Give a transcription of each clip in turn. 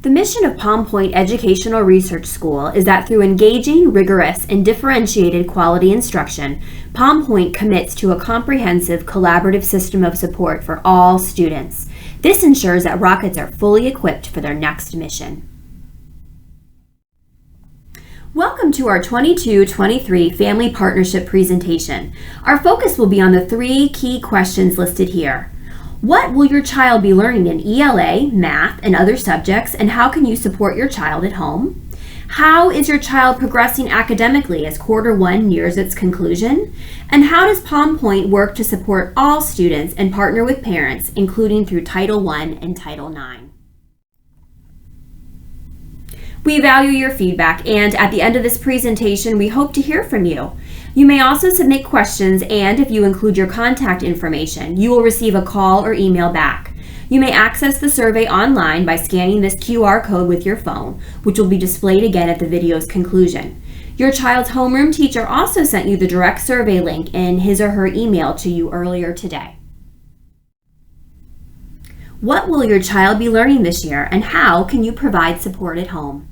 The mission of Pointe Educational Research School is that through engaging, rigorous, and differentiated quality instruction, Pointe commits to a comprehensive, collaborative system of support for all students. This ensures that Rockets are fully equipped for their next mission. Welcome to our 22-23 Family Partnership presentation. Our focus will be on the 3 key questions listed here. What will your child be learning in ELA, math, and other subjects, and how can you support your child at home? How is your child progressing academically as Q1 nears its conclusion? And how does Pointe work to support all students and partner with parents, including through Title I and Title IX? We value your feedback, and at the end of this presentation, we hope to hear from you. You may also submit questions, and if you include your contact information, you will receive a call or email back. You may access the survey online by scanning this QR code with your phone, which will be displayed again at the video's conclusion. Your child's homeroom teacher also sent you the direct survey link in his or her email to you earlier today. What will your child be learning this year, and how can you provide support at home?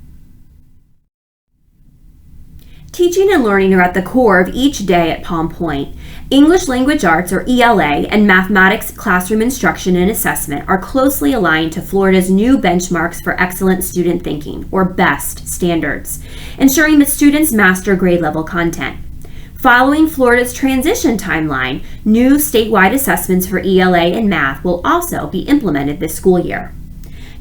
Teaching and learning are at the core of each day at Pointe. English Language Arts, or ELA, and mathematics classroom instruction and assessment are closely aligned to Florida's new benchmarks for excellent student thinking, or B.E.S.T standards, ensuring that students master grade level content. Following Florida's transition timeline, new statewide assessments for ELA and math will also be implemented this school year.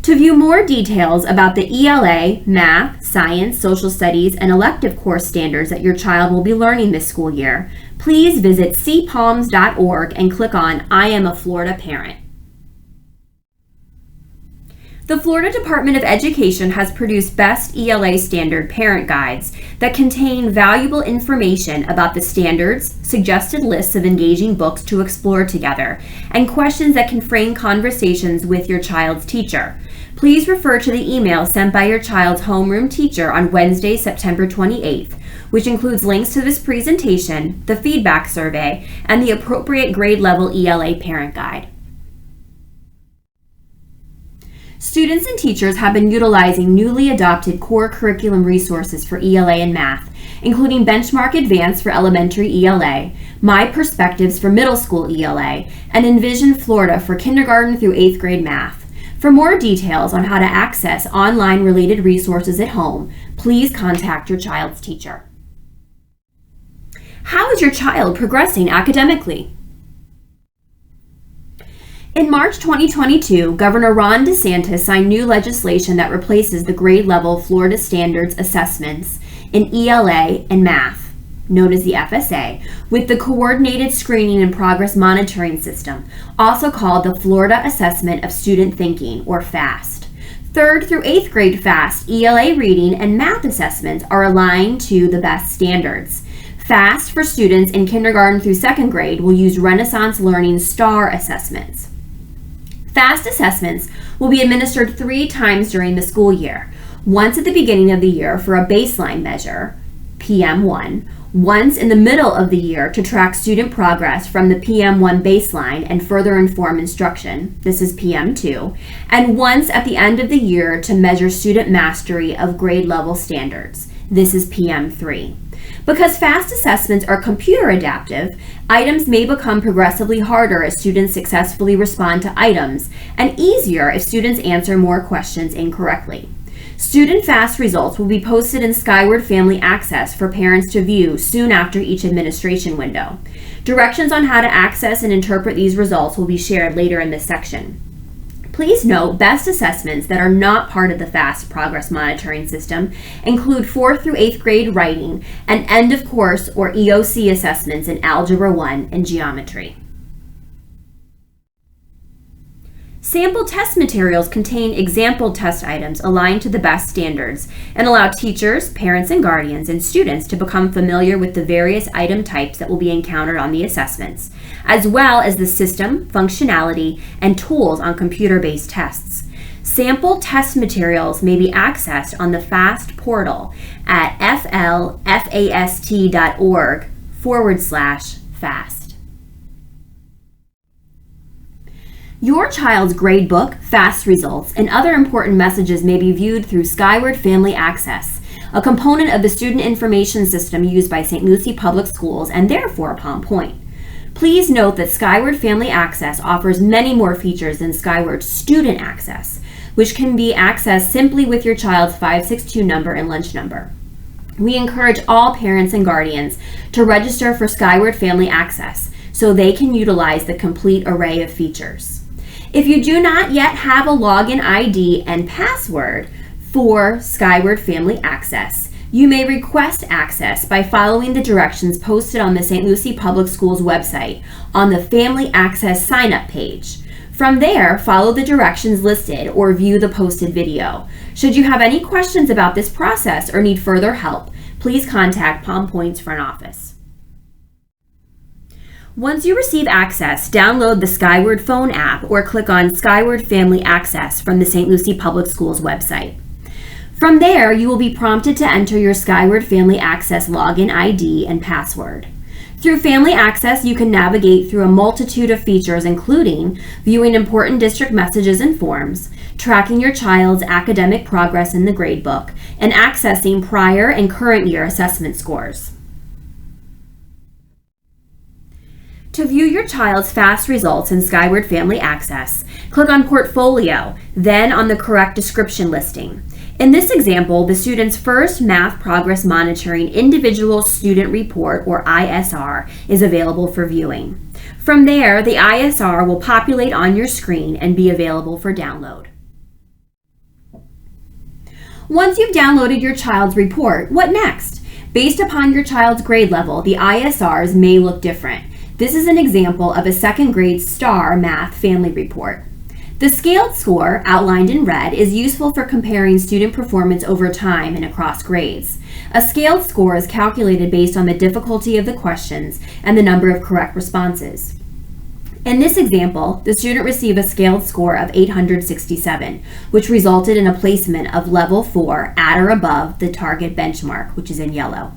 To view more details about the ELA, math, science, social studies, and elective course standards that your child will be learning this school year, please visit cpalms.org and click on I am a Florida Parent. The Florida Department of Education has produced B.E.S.T ELA standard parent guides that contain valuable information about the standards, suggested lists of engaging books to explore together, and questions that can frame conversations with your child's teacher. Please refer to the email sent by your child's homeroom teacher on Wednesday, September 28th, which includes links to this presentation, the feedback survey, and the appropriate grade level ELA parent guide. Students and teachers have been utilizing newly adopted core curriculum resources for ELA and math, including Benchmark Advanced for elementary ELA, My Perspectives for middle school ELA, and Envision Florida for kindergarten through 8th grade math. For more details on how to access online related resources at home, please contact your child's teacher. How is your child progressing academically? In March 2022, Governor Ron DeSantis signed new legislation that replaces the grade level Florida standards assessments in ELA and math, known as the FSA, with the Coordinated Screening and Progress Monitoring System, also called the Florida Assessment of Student Thinking, or FAST. 3rd through 8th grade FAST, ELA reading, and math assessments are aligned to the B.E.S.T standards. FAST for students in kindergarten through 2nd grade will use Renaissance Learning STAR assessments. FAST assessments will be administered 3 times during the school year, once at the beginning of the year for a baseline measure, PM1, once in the middle of the year to track student progress from the PM1 baseline and further inform instruction, this is PM2, and once at the end of the year to measure student mastery of grade level standards, this is PM3. Because FAST assessments are computer adaptive, items may become progressively harder as students successfully respond to items, and easier if students answer more questions incorrectly. Student FAST results will be posted in Skyward Family Access for parents to view soon after each administration window. Directions on how to access and interpret these results will be shared later in this section. Please note, B.E.S.T assessments that are not part of the FAST progress monitoring system include 4th through 8th grade writing and end of course or EOC assessments in Algebra 1 and Geometry. Sample test materials contain example test items aligned to the B.E.S.T standards and allow teachers, parents and guardians, and students to become familiar with the various item types that will be encountered on the assessments, as well as the system, functionality, and tools on computer-based tests. Sample test materials may be accessed on the FAST portal at flfast.org/FAST. Your child's gradebook, FAST results, and other important messages may be viewed through Skyward Family Access, a component of the student information system used by St. Lucie Public Schools and therefore Pointe. Please note that Skyward Family Access offers many more features than Skyward Student Access, which can be accessed simply with your child's 562 number and lunch number. We encourage all parents and guardians to register for Skyward Family Access so they can utilize the complete array of features. If you do not yet have a login ID and password for Skyward Family Access, you may request access by following the directions posted on the St. Lucie Public Schools website on the Family Access sign-up page. From there, follow the directions listed or view the posted video. Should you have any questions about this process or need further help, please contact Pointe's front office. Once you receive access, download the Skyward phone app or click on Skyward Family Access from the St. Lucie Public Schools website. From there, you will be prompted to enter your Skyward Family Access login ID and password. Through Family Access, you can navigate through a multitude of features, including viewing important district messages and forms, tracking your child's academic progress in the gradebook, and accessing prior and current year assessment scores. To view your child's FAST results in Skyward Family Access, click on Portfolio, then on the correct description listing. In this example, the student's first Math Progress Monitoring Individual Student Report, or ISR, is available for viewing. From there, the ISR will populate on your screen and be available for download. Once you've downloaded your child's report, what next? Based upon your child's grade level, the ISRs may look different. This is an example of a second grade STAR Math Family Report. The scaled score, outlined in red, is useful for comparing student performance over time and across grades. A scaled score is calculated based on the difficulty of the questions and the number of correct responses. In this example, the student received a scaled score of 867, which resulted in a placement of level 4 at or above the target benchmark, which is in yellow.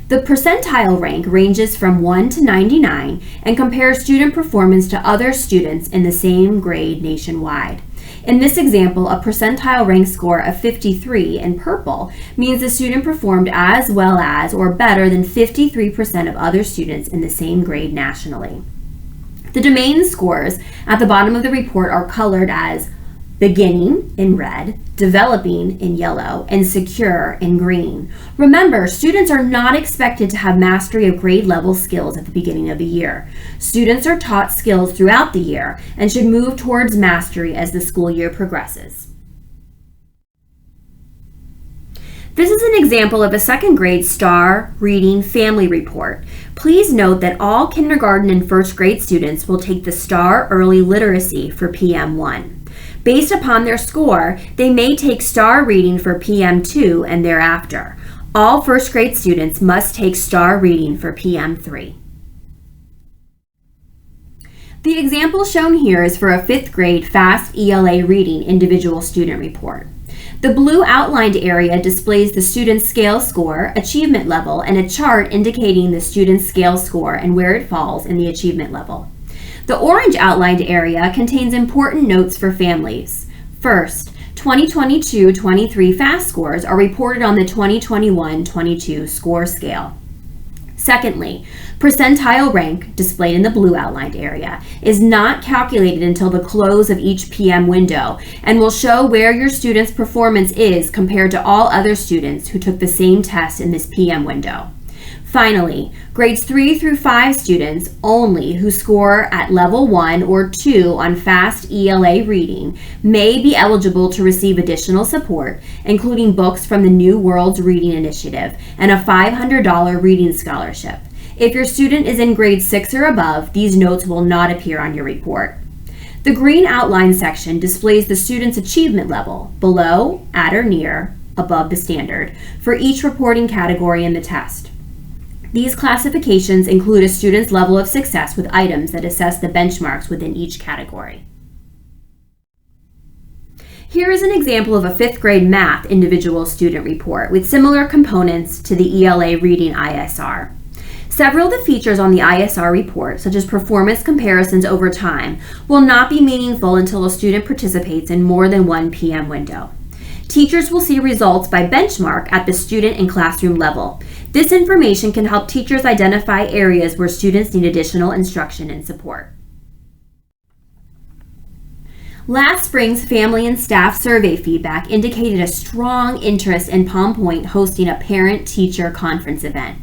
The percentile rank ranges from 1 to 99 and compares student performance to other students in the same grade nationwide. In this example, a percentile rank score of 53 in purple means the student performed as well as or better than 53% of other students in the same grade nationally. The domain scores at the bottom of the report are colored as beginning in red, developing in yellow, and secure in green. Remember, students are not expected to have mastery of grade level skills at the beginning of the year. Students are taught skills throughout the year and should move towards mastery as the school year progresses. This is an example of a second grade STAR Reading Family Report. Please note that all kindergarten and first grade students will take the STAR Early Literacy for PM1. Based upon their score, they may take STAR Reading for PM2 and thereafter. All first grade students must take STAR Reading for PM3. The example shown here is for a 5th grade FAST ELA Reading Individual Student Report. The blue outlined area displays the student's scale score, achievement level, and a chart indicating the student's scale score and where it falls in the achievement level. The orange outlined area contains important notes for families. First, 2022-23 FAST scores are reported on the 2021-22 score scale. Secondly, percentile rank, displayed in the blue outlined area, is not calculated until the close of each PM window and will show where your student's performance is compared to all other students who took the same test in this PM window. Finally, grades 3 through 5 students only who score at level 1 or 2 on FAST ELA reading may be eligible to receive additional support, including books from the New Worlds Reading Initiative and a $500 reading scholarship. If your student is in grade 6 or above, these notes will not appear on your report. The green outline section displays the student's achievement level, below, at or near, above the standard, for each reporting category in the test. These classifications include a student's level of success with items that assess the benchmarks within each category. Here is an example of a 5th grade math individual student report with similar components to the ELA reading ISR. Several of the features on the ISR report, such as performance comparisons over time, will not be meaningful until a student participates in more than one PM window. Teachers will see results by benchmark at the student and classroom level. This information can help teachers identify areas where students need additional instruction and support. Last spring's family and staff survey feedback indicated a strong interest in Palm Pointe hosting a parent-teacher conference event.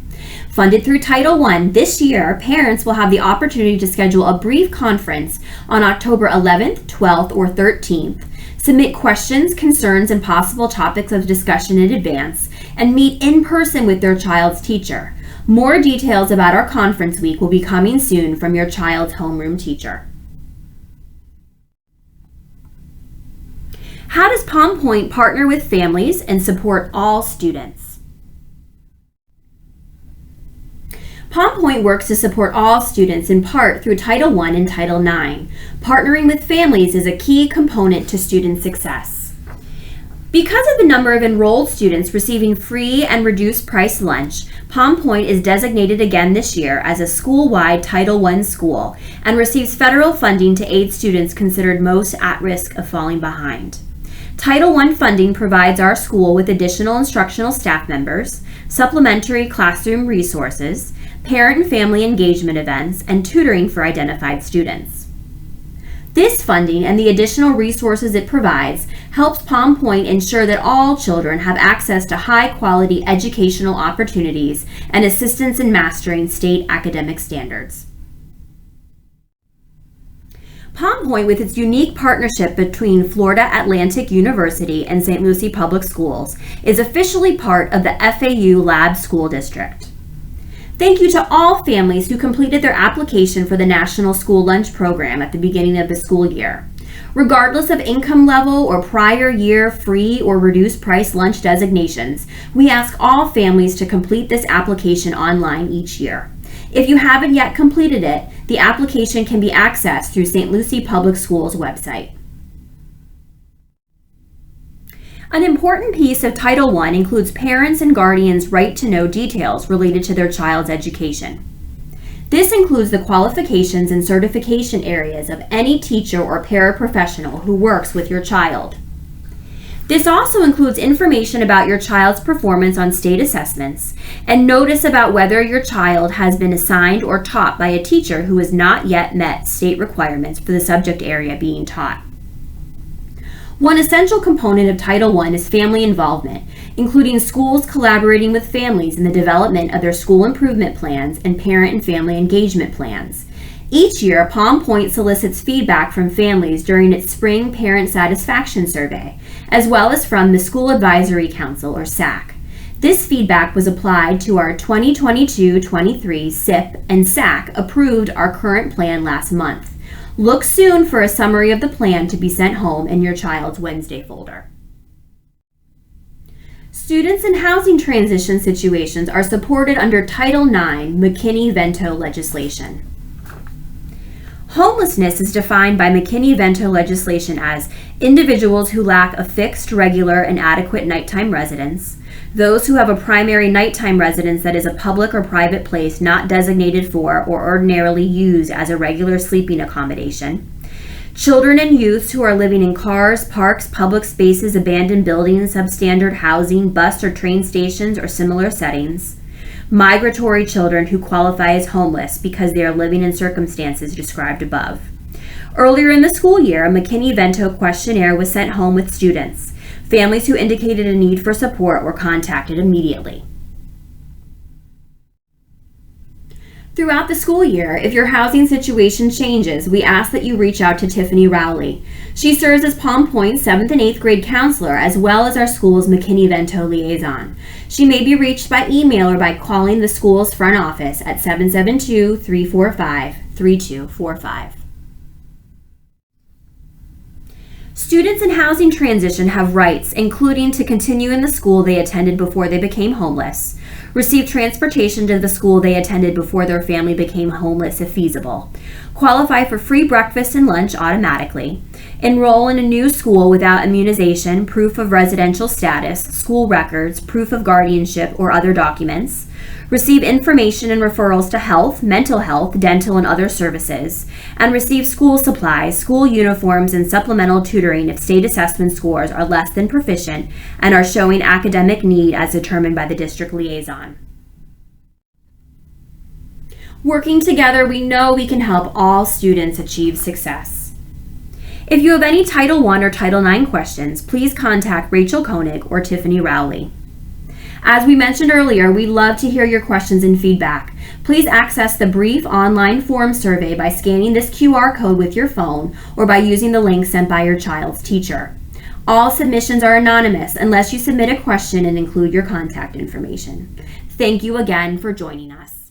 Funded through Title I, this year, parents will have the opportunity to schedule a brief conference on October 11th, 12th, or 13th, submit questions, concerns, and possible topics of discussion in advance, and meet in person with their child's teacher. More details about our conference week will be coming soon from your child's homeroom teacher. How does Palm Pointe partner with families and support all students? Palm Pointe works to support all students in part through Title I and Title IX. Partnering with families is a key component to student success. Because of the number of enrolled students receiving free and reduced price lunch, Palm Pointe is designated again this year as a school-wide Title I school and receives federal funding to aid students considered most at risk of falling behind. Title I funding provides our school with additional instructional staff members, supplementary classroom resources, parent and family engagement events, and tutoring for identified students. This funding and the additional resources it provides helps Palm Pointe ensure that all children have access to high-quality educational opportunities and assistance in mastering state academic standards. Palm Pointe, with its unique partnership between Florida Atlantic University and St. Lucie Public Schools, is officially part of the FAU Lab School District. Thank you to all families who completed their application for the National School Lunch Program at the beginning of the school year. Regardless of income level or prior year free or reduced price lunch designations, we ask all families to complete this application online each year. If you haven't yet completed it, the application can be accessed through St. Lucie Public Schools website. An important piece of Title I includes parents' and guardians' right to know details related to their child's education. This includes the qualifications and certification areas of any teacher or paraprofessional who works with your child. This also includes information about your child's performance on state assessments and notice about whether your child has been assigned or taught by a teacher who has not yet met state requirements for the subject area being taught. One essential component of Title I is family involvement, including schools collaborating with families in the development of their school improvement plans and parent and family engagement plans. Each year, Palm Pointe solicits feedback from families during its Spring Parent Satisfaction Survey, as well as from the School Advisory Council, or SAC. This feedback was applied to our 2022-23 SIP, and SAC approved our current plan last month. Look soon for a summary of the plan to be sent home in your child's Wednesday folder. Students in housing transition situations are supported under Title IX McKinney-Vento legislation. Homelessness is defined by McKinney-Vento legislation as individuals who lack a fixed, regular, and adequate nighttime residence, those who have a primary nighttime residence that is a public or private place not designated for or ordinarily used as a regular sleeping accommodation, children and youths who are living in cars, parks, public spaces, abandoned buildings, substandard housing, bus or train stations, or similar settings, migratory children who qualify as homeless because they are living in circumstances described above. Earlier in the school year, a McKinney-Vento questionnaire was sent home with students. Families who indicated a need for support were contacted immediately. Throughout the school year, if your housing situation changes, we ask that you reach out to Tiffany Rowley. She serves as Palm Pointe's 7th and 8th grade counselor, as well as our school's McKinney-Vento liaison. She may be reached by email or by calling the school's front office at 772-345-3245. Students in housing transition have rights, including to continue in the school they attended before they became homeless, Receive transportation to the school they attended before their family became homeless if feasible. Qualify for free breakfast and lunch automatically. Enroll in a new school without immunization, proof of residential status, school records, proof of guardianship, or other documents. Receive information and referrals to health, mental health, dental, and other services. And receive school supplies, school uniforms, and supplemental tutoring if state assessment scores are less than proficient and are showing academic need as determined by the district liaison. Working together, we know we can help all students achieve success. If you have any Title I or Title IX questions, please contact Rachel Koenig or Tiffany Rowley. As we mentioned earlier, we love to hear your questions and feedback. Please access the brief online form survey by scanning this QR code with your phone or by using the link sent by your child's teacher. All submissions are anonymous unless you submit a question and include your contact information. Thank you again for joining us.